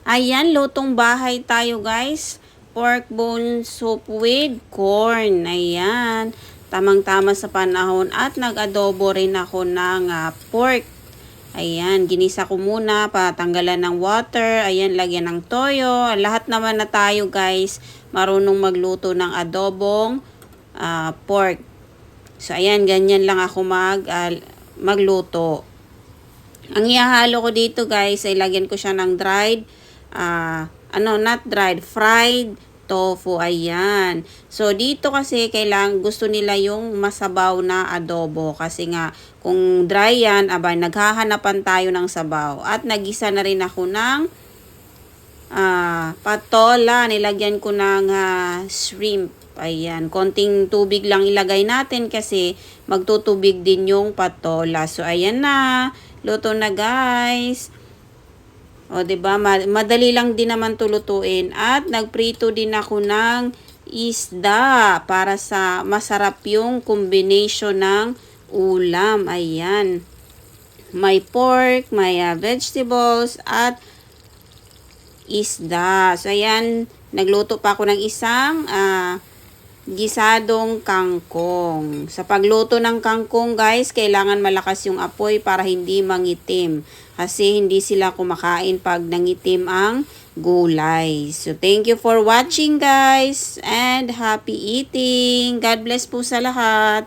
Ayan, lutong bahay tayo guys. Pork bone soup with corn. Ayan, tamang-tama sa panahon at nag-adobo rin ako ng pork. Ayan, ginisa ko muna, patanggalan ng water. Ayan, lagyan ng toyo. Lahat naman na tayo guys, marunong magluto ng adobong pork. So, ayan, ganyan lang ako magluto. Ang ihahalo ko dito guys, ay lagyan ko siya ng dried, not dried, fried tofu. Ayan. So, dito kasi gusto nila yung masabaw na adobo. Kasi nga, kung dry yan, naghahanapan tayo ng sabaw. At nagisa na rin ako ng patola. Nilagyan ko ng shrimp. Ayan, konting tubig lang ilagay natin kasi magtutubig din yung patola. So, ayan na. Luto na guys. O, diba? Madali lang din naman tulutuin. At nagprito din ako ng isda para sa masarap yung combination ng ulam. Ayan. May pork, may vegetables, at isda. So, ayan. Nagluto pa ako ng isang gisadong kangkong. Sa pagluto ng kangkong guys, kailangan malakas yung apoy para hindi mangitim. Kasi hindi sila kumakain pag nangitim ang gulay. So thank you for watching guys and happy eating. God bless po sa lahat.